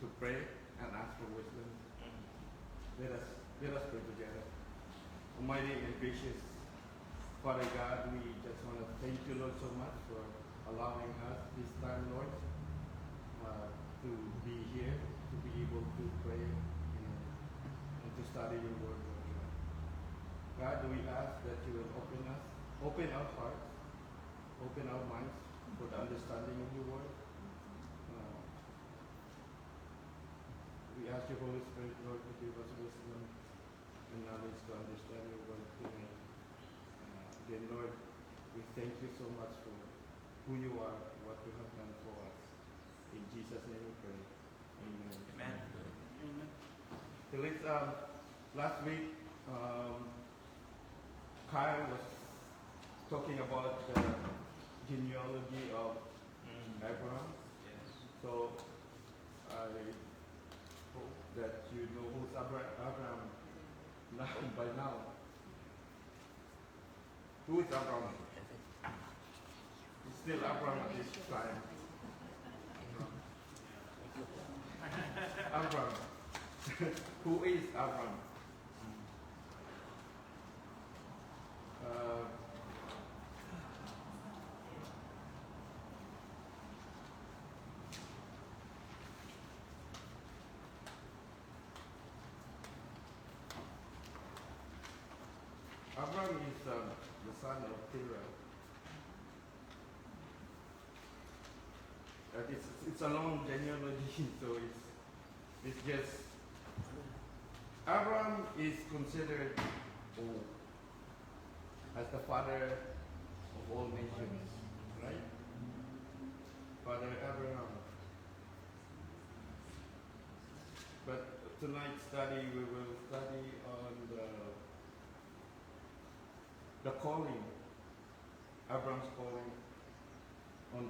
to pray and ask for wisdom. Let us pray together. Almighty and gracious Father God, we just want to thank you, Lord, so much for allowing us this time, Lord, to be here, to be able to pray and to study your word, Lord God. God, we ask that you will open our hearts, open our minds for the understanding of your word. We ask your Holy Spirit, Lord, to give us wisdom and knowledge to understand your word tonight. Again, Lord, we thank you so much for who you are, what you have done for us. In Jesus' name we pray. Amen. Amen. Amen. So let's, last week, Kyle was talking about the genealogy of Abraham. Yes. So I hope that you know who's Abraham now, by now. Who is Abraham? It's still Abraham at this time. Abraham. Who is Abraham? Abraham is the son of Terah. It's a long genealogy, so it's just Abraham is considered as the father of all nations, right? Father Abraham. But tonight's study we will study on the calling, Abraham's calling, on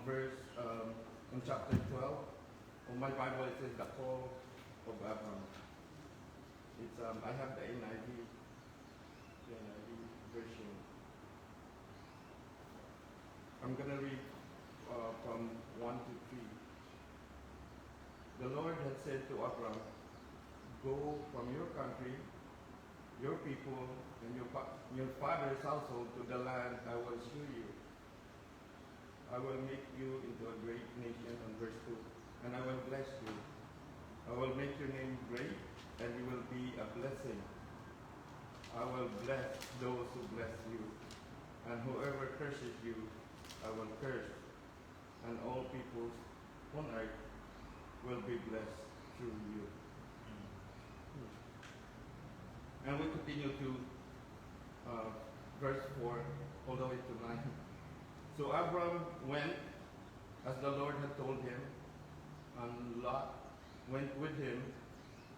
on chapter 12. On my Bible it says the call of Abraham. It's I have the NIV version. I'm gonna read from 1 to 3. The Lord had said to Abraham, "Go from your country, your people, and your father's household to the land I will show you. I will make you into a great nation," on verse 2, "and I will bless you. I will make your name great, and you will be a blessing. I will bless those who bless you, and whoever curses you, I will curse, and all peoples on earth will be blessed through you." And we continue to verse 4 all the way to 9. So Abram went as the Lord had told him, and Lot went with him.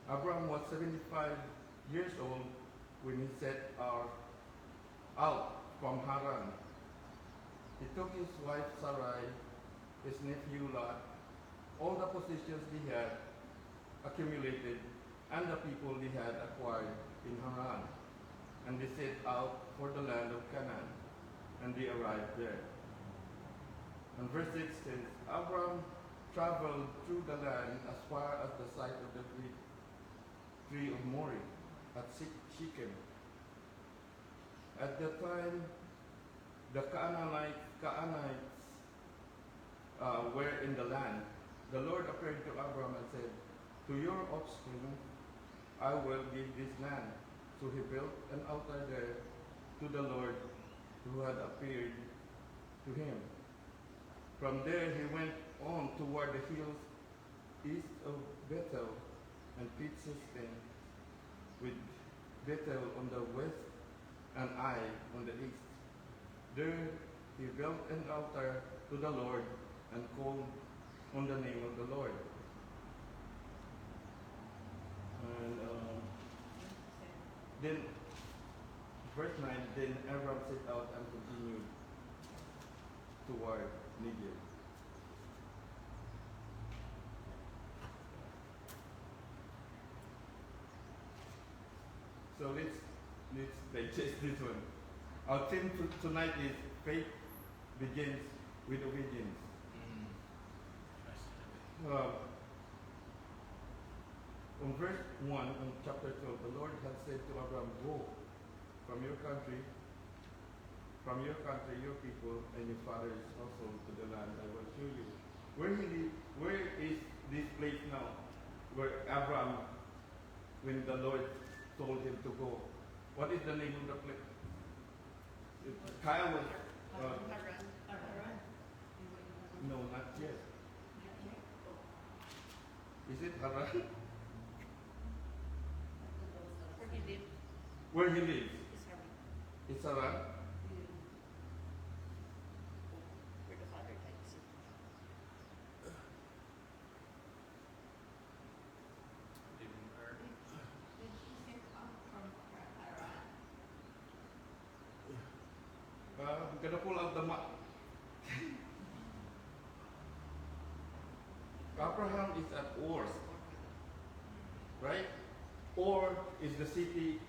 Abram was 75 years old when he set out from Haran. He took his wife Sarai, his nephew Lot, all the possessions he had accumulated, and the people he had acquired in Haran, and they set out for the land of Canaan, and they arrived there. And verse 6 says, Abram traveled through the land as far as the site of the great tree of Moreh at Shechem. At the time, the Canaanites were in the land. The Lord appeared to Abram and said, "To your offspring I will give this land." So he built an altar there to the Lord who had appeared to him. From there he went on toward the hills east of Bethel and pitched his tent with Bethel on the west and Ai on the east. There he built an altar to the Lord and called on the name of the Lord. And then, verse 9, then Abram set out and continued toward Negev. So let's digest this one. Our theme tonight is faith begins with obedience. on verse 1 in chapter 12, the Lord had said to Abraham, go from your country, your people, and your father's household to the land I will show you. Where is this place now? Where Abraham, when the Lord told him to go. What is the name of the place? Kyle was... Haran. no, not yet. Is it Haran? Where he lived Where he lives? is Haran. It's Haran. Where the father died. So Did he come from Haran? I'm gonna pull out the map. Abraham is at Ur, right? Ur is the city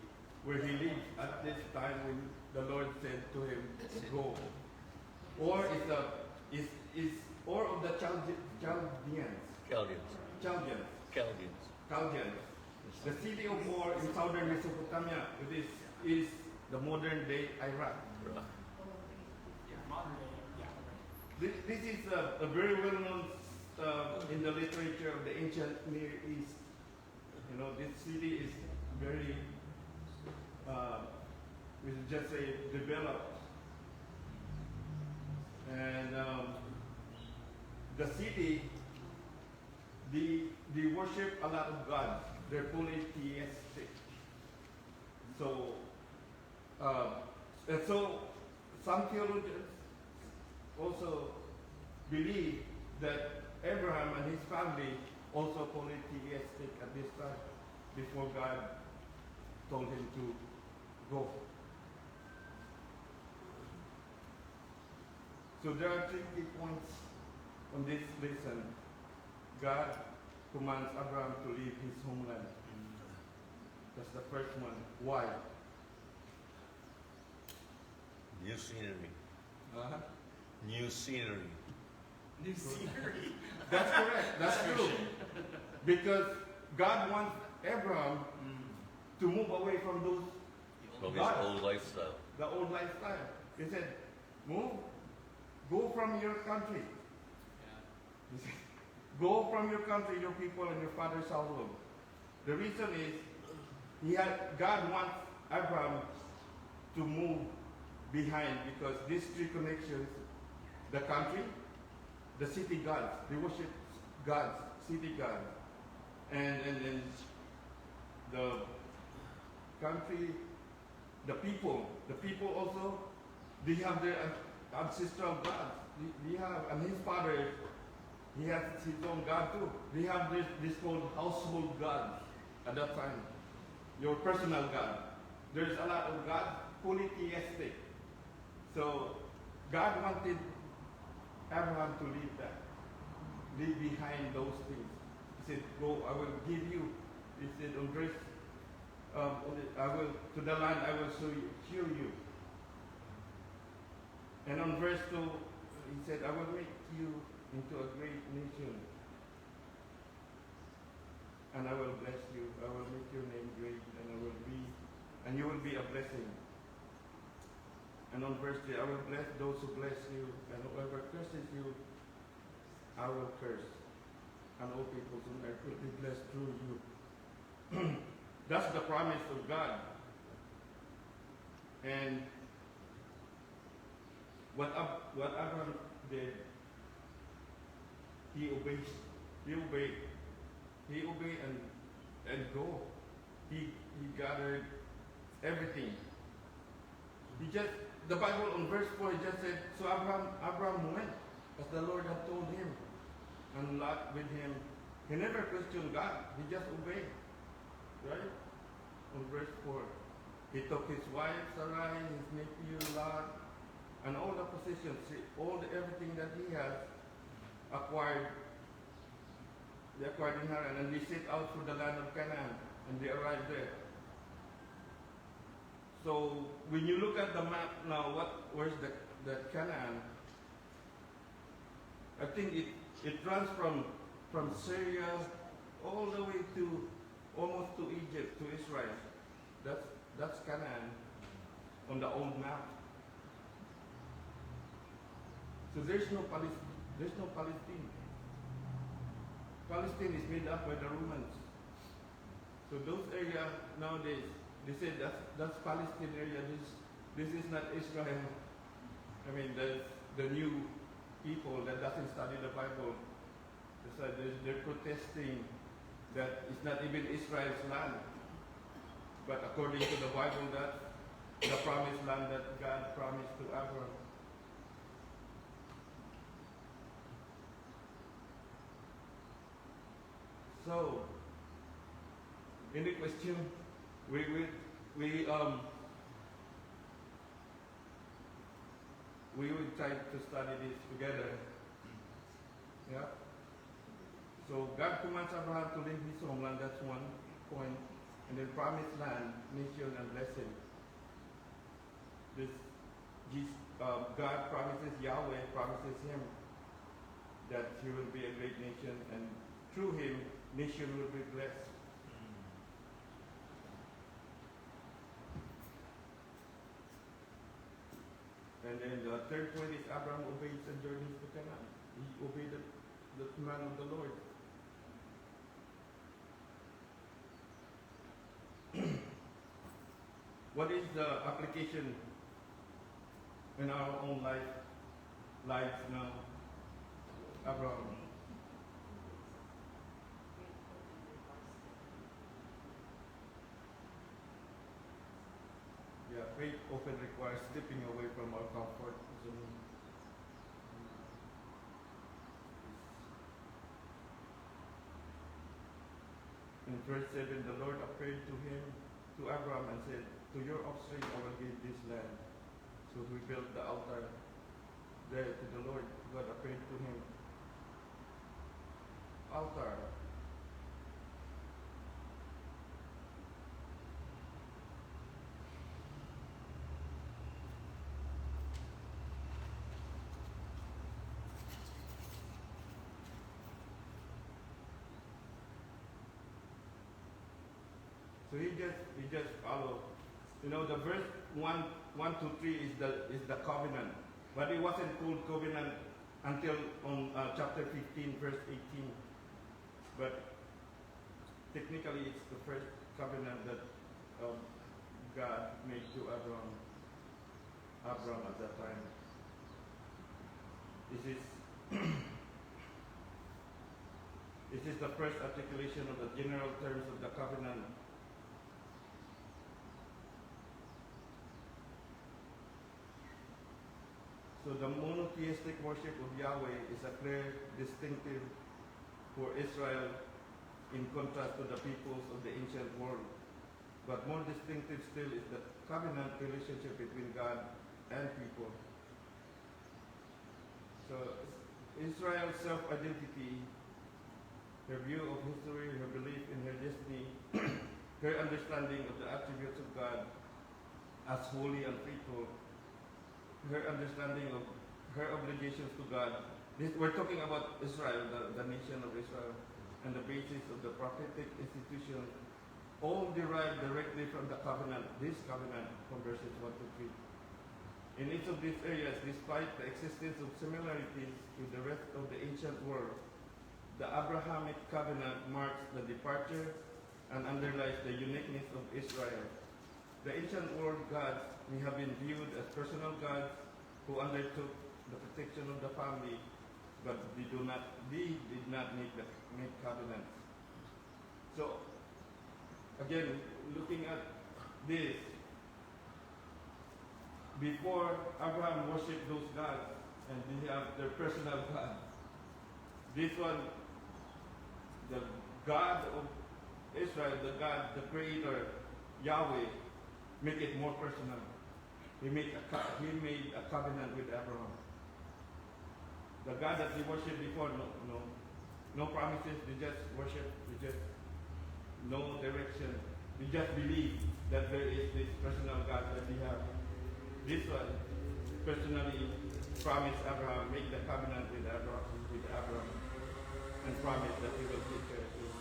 where he lived at this time when the Lord said to him, go. Ur is Ur of the Chaldeans. Chaldeans. The city of Ur in southern Mesopotamia, it is the modern day Iraq. This is a very well known in the literature of the ancient Near East. You know, this city is very, we should just say, developed. And the city, they worship a lot of gods. They're polytheistic. So, and so some theologians also believe that Abraham and his family also polytheistic at this time before God told him to go. So there are 3 key points on this lesson. God commands Abraham to leave his homeland. That's the first one. Why? New scenery. Uh-huh. New scenery. New scenery. That's correct. That's true. Because God wants Abraham to move away from those From his gods, old lifestyle. the old lifestyle. He said, move, go from your country. He said, go from your country, your people, and your father's household. The reason is God wants Abraham to move behind because these 3 connections, the country, the city gods, they worship gods, city gods, and the country, the people also, they have their ancestral gods. They have, and his father, he has his own god too. They have this called household gods at that time, your personal god. There's a lot of gods, polytheistic. So God wanted Abraham to leave behind those things. He said, go, I will give you. He said, on verse, to the land I will show you. And on verse 2, he said, I will make you into a great nation. And I will bless you. I will make your name great, and you will be a blessing. And on verse 3, I will bless those who bless you, and whoever curses you, I will curse. And all peoples on earth will be blessed through you. That's the promise of God. And what Abraham did, he obeyed. He obeyed and go. He gathered everything. The Bible on verse 4 just said, so Abraham went as the Lord had told him, and Lot with him. He never questioned God. He just obeyed. Right? On verse 4. He took his wife Sarai, his nephew Lot, and all the possessions, everything that he had acquired. They acquired in Haran, and they set out for the land of Canaan, and they arrived there. So when you look at the map now, where's the Canaan? I think it runs from Syria all the way to almost to Egypt, to Israel. That's Canaan on the old map. So there's no Palestine. Palestine is made up by the Romans. So those areas nowadays, they say that's Palestine area. This is not Israel. I mean, the new people that doesn't study the Bible. They're protesting that it's not even Israel's land. But according to the Bible, that's the promised land that God promised to Abraham. So, any question? We will try to study this together. Yeah. So God commands Abraham to leave his homeland. That's one point. And then promised land, nation, and blessing. God promises, Yahweh promises him that he will be a great nation, and through him, nation will be blessed. And then the third point is Abraham obeys and journeys to Canaan. He obeyed the command of the Lord. What is the application in our own lives now? Abraham. Yeah, faith often requires stepping away from our comfort zone. In verse 7, the Lord appeared to Abraham and said, "To your offspring I will give this land." So we built the altar there to the Lord. God appeared to him. Altar. So he just followed. You know, the verse 1 to 3 is the covenant, but it wasn't called covenant until on chapter 15, verse 18. But technically, it's the first covenant that God made to Abraham at that time. This is the first articulation of the general terms of the covenant. So the monotheistic worship of Yahweh is a clear distinctive for Israel in contrast to the peoples of the ancient world. But more distinctive still is the covenant relationship between God and people. So Israel's self-identity, her view of history, her belief in her destiny, her understanding of the attributes of God as holy and faithful, her understanding of her obligations to God. We're talking about Israel, the nation of Israel, and the basis of the prophetic institution, all derived directly from the covenant, this covenant, from verses 1 to 3. In each of these areas, despite the existence of similarities with the rest of the ancient world, the Abrahamic covenant marks the departure and underlies the uniqueness of Israel. The ancient world gods may have been viewed as personal gods who undertook the protection of the family, but they did not make covenants. So, again, looking at this, before Abraham worshipped those gods, and they have their personal God. This one, the God of Israel, the Creator, Yahweh, make it more personal. He made a covenant with Abraham. The God that they worshipped before, no promises. They just worship. They just no direction. They just believe that there is this personal God that they have. This one personally promised Abraham, make the covenant with Abraham, and promised that he will take care of him.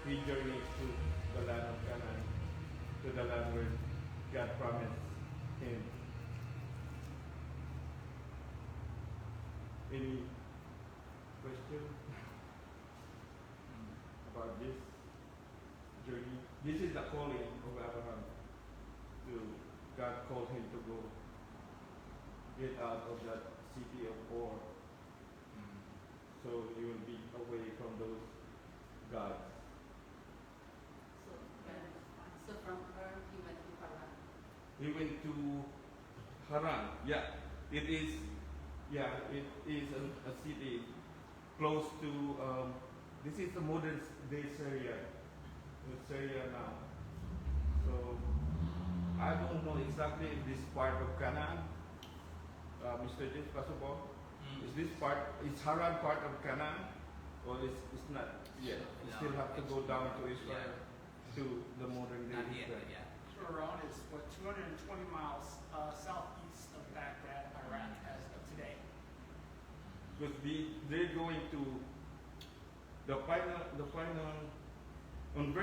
he journeys to the land of Canaan, to the land where God promised him. Any question about this journey? This is the calling of Abraham. God called him to go get out of that city of Ur. So you will be away from those gods. So from Ur, he went to Haran. He went to Haran. Yeah, it is. Yeah, it is a city close to. This is the modern day Syria. It's Syria now. So I don't know exactly if this part of Canaan. Mr. James Pasubon, is this part? Is Haran part of Canaan, or it's not yet? You No, still have to it's- go down to Israel, yeah. to the modern day Not yet, Israel. but yeah. Haran is what, 220 miles southeast of Baghdad, Iraq, as of today. Because they're going to the final on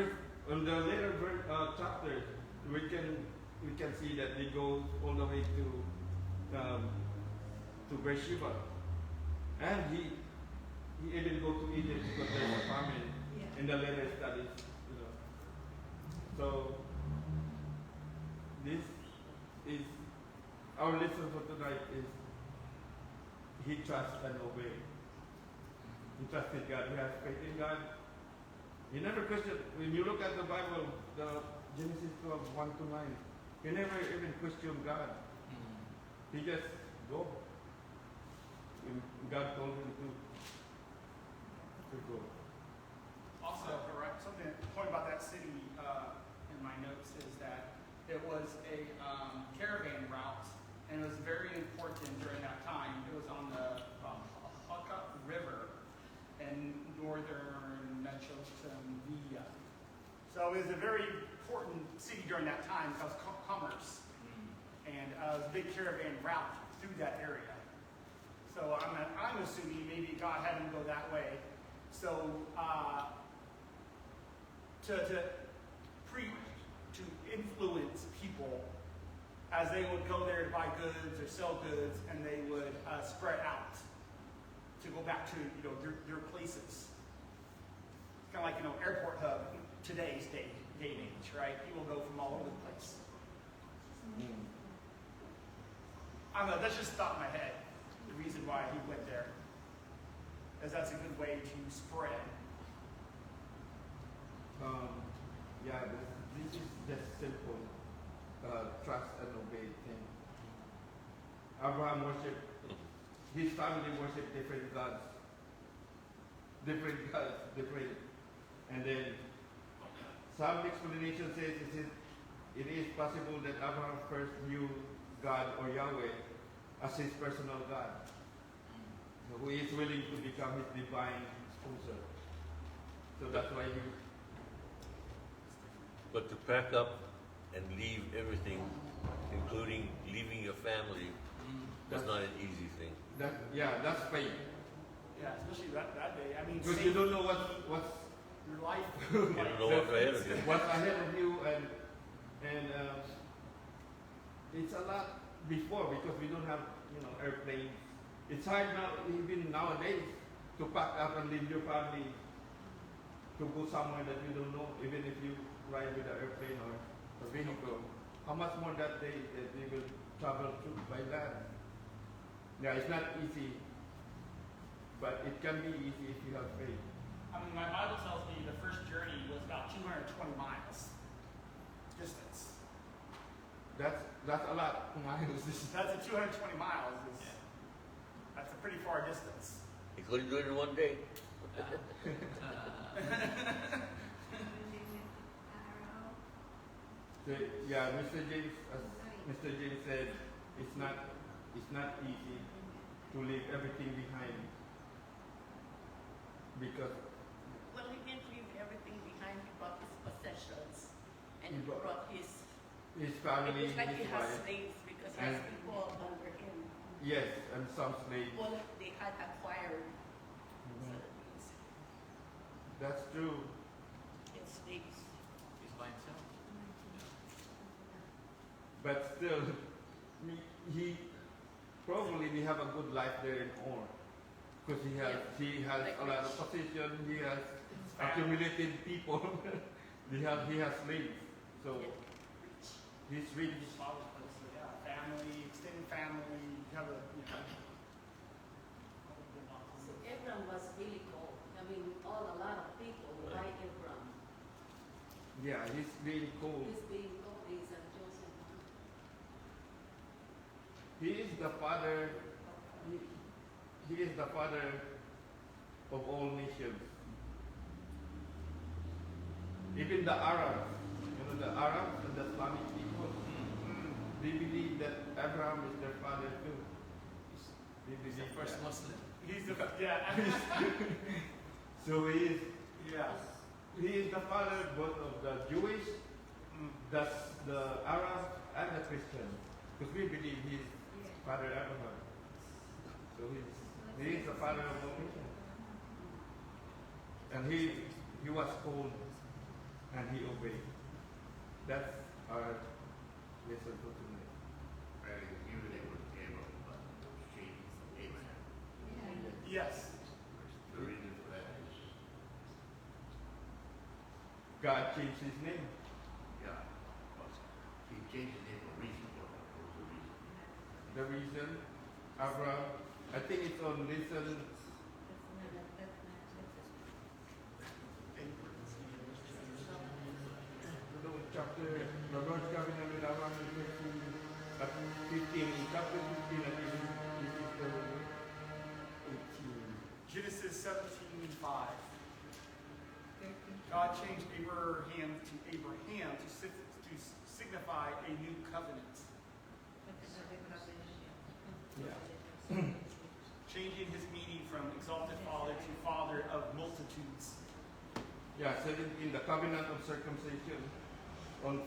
the later chapters we can see that they go all the way to Beersheba, and he even go to Egypt because there's a famine Yeah. in the later studies, So this is our lesson for tonight is he trusts and obey. He trusted God. He has faith in God. He never questioned. When you look at the Bible, the Genesis 12, 1 to 9, he never even questioned God. He just go. When God told him to go. Also, something point about that city in my notes is that it was a caravan route, and it was very important during that time. It was on the Haka River in northern Mesopotamia. So it was a very important city during that time because commerce, and it was a big caravan route through that area. So I'm assuming maybe God had him go that way. So to influence people as they would go there to buy goods or sell goods, and they would spread out to go back to their places. It's kind of like airport hub today's day and age, right? People go from all over the place. I don't know. That's just thought in my head. The reason why he went there, as that's a good way to spread. Yeah, this is just simple trust and obey thing. Abraham worshipped, his family worshipped different gods. And then some explanation says it is possible that Abraham first knew God or Yahweh as his personal God, who is willing to become his divine sponsor. So that's why he. But to pack up and leave everything, including leaving your family, that's not an easy thing. That's faith. Yeah, especially that day. I mean, Because you don't know what's your life. You don't know what's ahead of you. what's ahead of you, and it's a lot before because we don't have airplanes. It's hard now, even nowadays, to pack up and leave your family to go somewhere that you don't know, even if you ride with an airplane or a vehicle. How much more that they will travel through by land? Yeah, it's not easy, but it can be easy if you have faith. I mean, my Bible tells me the first journey was about 220 miles distance. That's a lot. That's a 220 miles. That's a pretty far distance. You couldn't do it in one day. Yeah, Mr. James, as Mr. James said, it's not easy to leave everything behind because Well, he didn't leave everything behind. He brought his possessions, and He he brought- brought his. his family, It's like he his has wife, slaves because he has and- people under him. yes, and some slaves. People they had acquired. Mhm. So That's true. it slaves. He's by himself. But still, he probably they have a good life there in Or, because he has Like a lot rich. of position. He has His family. accumulated people. he has slaves, so Yeah, rich. he's rich. His father's place, so yeah, family, extended family, you have a, you know. So Abraham was really cold. I mean, a lot of people like Abraham. Yeah, he's really cool. He's being called, he's a chosen one. He is the father. He is the father of all nations. Even the Arabs, the Arabs and the Islamic people, they believe that Abraham is their father too. They He's the believe first that. Muslim. He's the, yeah. So Yeah. he is the father both of the Jewish, the Arab, and the Christian. Because we believe he is Father Abraham. So he is the father of all nations. And he was called and he obeyed. That's our lesson for tonight. Yes. God changed his name. The reason Abraham, I think it's on lesson chapter, the Lord's covenant with Abraham is 15. In chapter 15, I think this is the 18. Genesis 17:5. God changed Abraham to signify a new covenant, Yeah. changing his meaning from exalted father to father of multitudes. Yeah, 17, the covenant of circumcision. On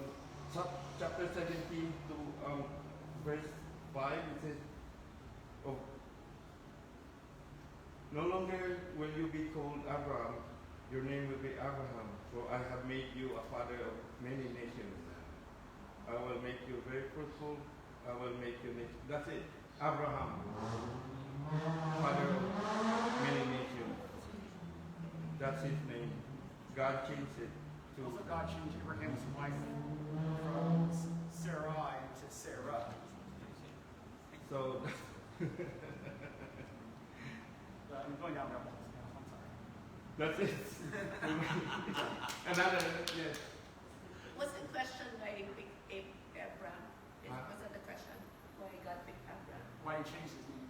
chapter 17 to verse 5, it says, oh, no longer will you be called Abraham, your name will be Abraham, for I have made you a father of many nations. I will make you very fruitful, I will make you nation. That's it, Abraham, father of many nations. That's his name. God changed it to Also, God changed Abraham's wife from Sarai to Sarah. so I'm going down rabbit holes now. I'm sorry. that's it. Another yes. What's the question why he picked Abraham? Huh? Was that the question? Why God picked Abraham? Why he changed his name?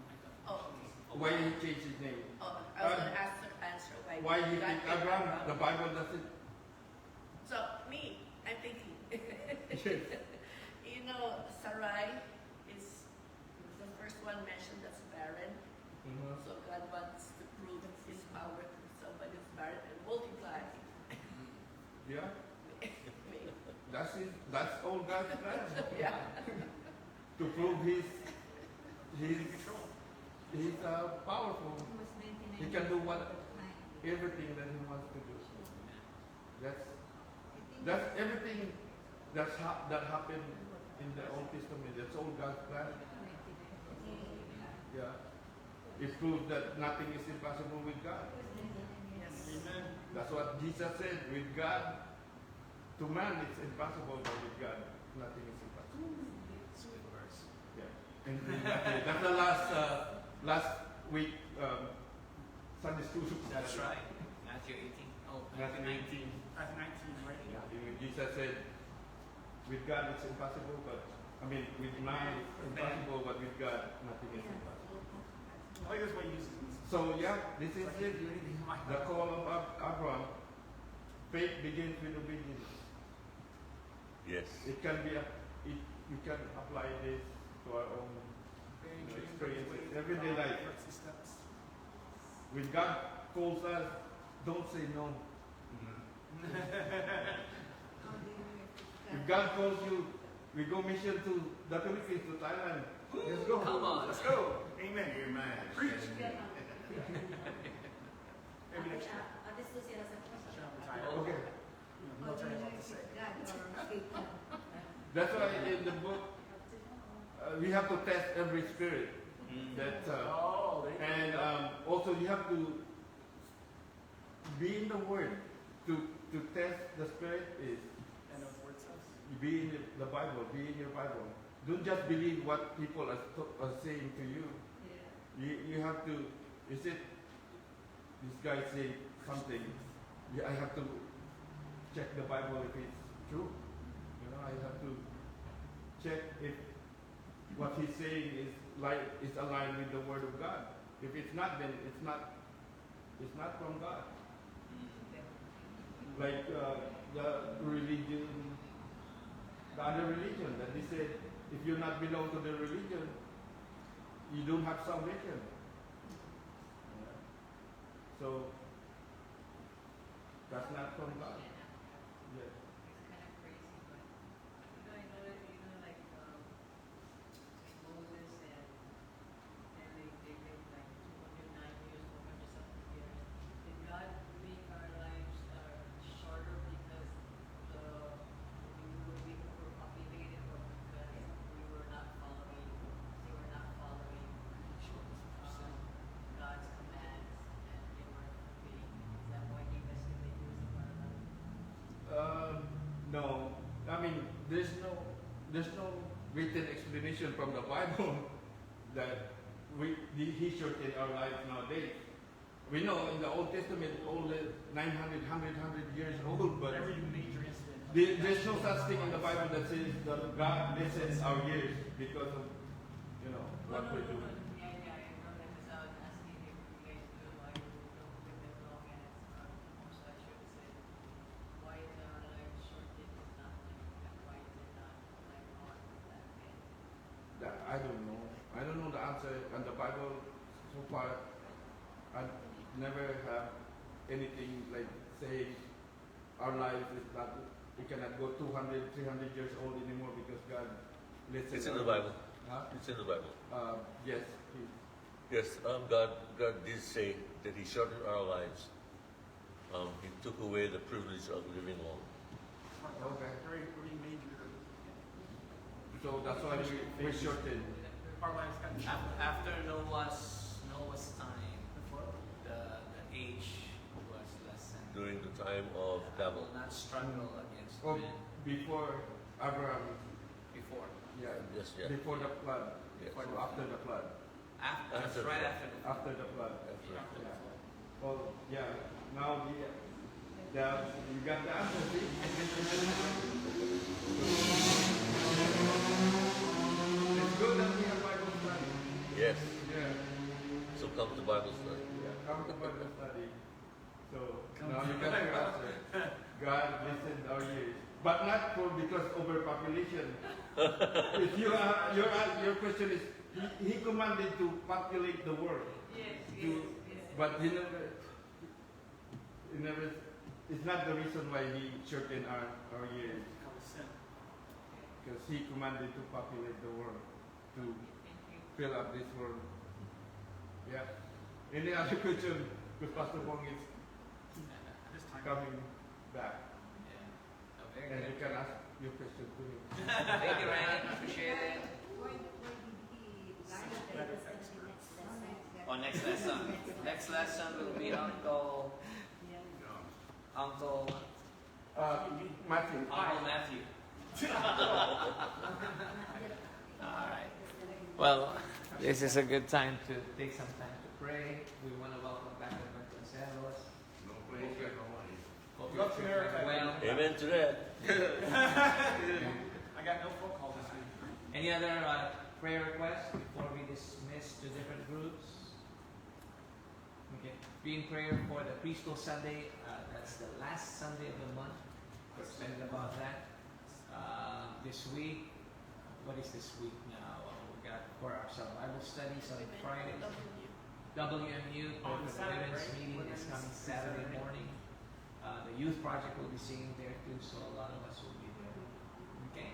Oh, okay. Why he changed his name? Oh, I was going to answer Why he God picked picked Abraham? The Bible doesn't. So, me, I'm thinking. Yes. You know, Sarai is the first one mentioned that's barren. Mhm. So God wants to prove his power to somebody's barren and multiply. Yeah, Maybe. that's all God's plan. Yeah. To prove he's He's in control. powerful. He can do everything that he wants to do. That's everything that happened in the Old Testament. That's all God's plan. Yeah. It proves that nothing is impossible with God. Yes. Amen. That's what Jesus said. With God, to man it's impossible, but with God, nothing is impossible. It's a good verse. Yeah. And that's the last week Sunday school. That's right. Matthew 18. Oh, Matthew 19. 18. Matthew 19, right? Yeah. Jesus said, with God it's impossible, but with man it's impossible, but with God nothing is impossible. I like this way he uses these. So yeah, this is Like he it. can do anything in my The call of Abraham. Faith begins with obedience. Yes. It can be you can apply this to our own experiences, everyday life. Steps. When God calls us, don't say no. If God calls you, we go mission to the Philippines, to Thailand. Let's go. Come on. Let's go. Amen. Preach. Maybe next year. Addis to sila sa Retire. Okay. we have to test every spirit. That and also you have to be in the Word. To test the spirit is And the word says. be in the Bible. Be in your Bible. Don't just believe what people are saying to you. You have to. Is it this guy say something? I have to check the Bible if it's true. You know, I have to check if what he's saying is aligned with the Word of God. If it's not, then it's not from God. Like the religion, the other religion that they said, if you not belong to the religion, you don't have salvation. So that's not from God. Yes. It's kind of crazy, but like Moses and they lived like 209 years, 400 something years. Did God make our lives shorter because we were overpopulated, or because we were not following, they were not following God's commands and they weren't obeying? Is that why He messed with the years of our life? No. I mean, there's no written explanation from the Bible that he shortened our lives nowadays. We know in the Old Testament, all the 900, 100 years old, but Every major incident. there's no such thing in the Bible that says that God lessens our years because of, what we're doing. Yeah, I know that because I was asking if you guys do why you don't live that long, and it's so I should have said, why is our life shortened? It's not like, why is it not like on that way? I don't know. I don't know the answer. And the Bible, so far, I never have anything like saying our life is not, we cannot go 200, 300 years old anymore because God listens. It's in the Bible. Huh? It's in the Bible. Yes. Yes, God did say that He shortened our lives. He took away the privilege of living long. Okay. Very major. So that's why we shorten. Our lives got shorter. After Noah's time, the age was lessened. During the time of I Babel. will not struggle against Oh, men before Abraham, before. Yes, yeah. before the flood, Yes. or after the flood. After, After right the- after the After the flood. After. Yeah. Well, yeah. Now you got the answer. See? It's good that we have Bible study. Yes. Yeah. So come to Bible study. Yeah. Come to Bible study. So now you got your answer. God listened our years, but not because overpopulation. If your question is, he commanded to populate the world. Yes, But he never, it's not the reason why he shortened our years. Because he commanded to populate the world, to fill up this world. Yeah. Any other question? Because Pastor Bong is This time. coming back. Yeah. Oh, very And you good. can ask your question to him. Thank you, Ryan. Appreciate it. Oh, next lesson. Next lesson will be Uncle Matthew. Matthew. All right. Well, this is a good time to take some time to pray. We want to welcome back everyone to Celos. No place here, no money. Hope Love you're America. well. Amen to that. I got no phone calls this week. Any other prayer requests before we dismiss to different groups? Okay. Be in prayer for the preschool Sunday. That's the last Sunday of the month. We're excited about that. This week, what is this week now? We got for our Bible studies on Fridays. WMU, On the Saturday, women's right? meeting is coming Saturday morning. The youth project will be singing there too, so a lot of us will be there. Okay.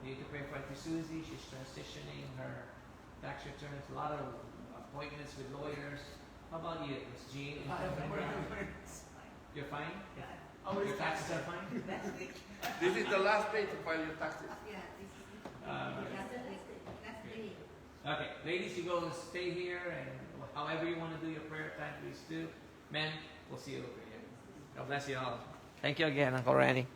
We need to pray for Auntie Susie. She's transitioning her tax returns. A lot of appointments with lawyers. How about you, Ms. Jean? You're fine? Oh, Your taxes are fine? That's it. This is the last day to file your taxes. Yeah, this is Uh, that's the Okay, ladies, you go and stay here, and however you want to do your prayer time, please do. Men, we'll see you over here. God bless you all. Thank you again, Uncle Randy.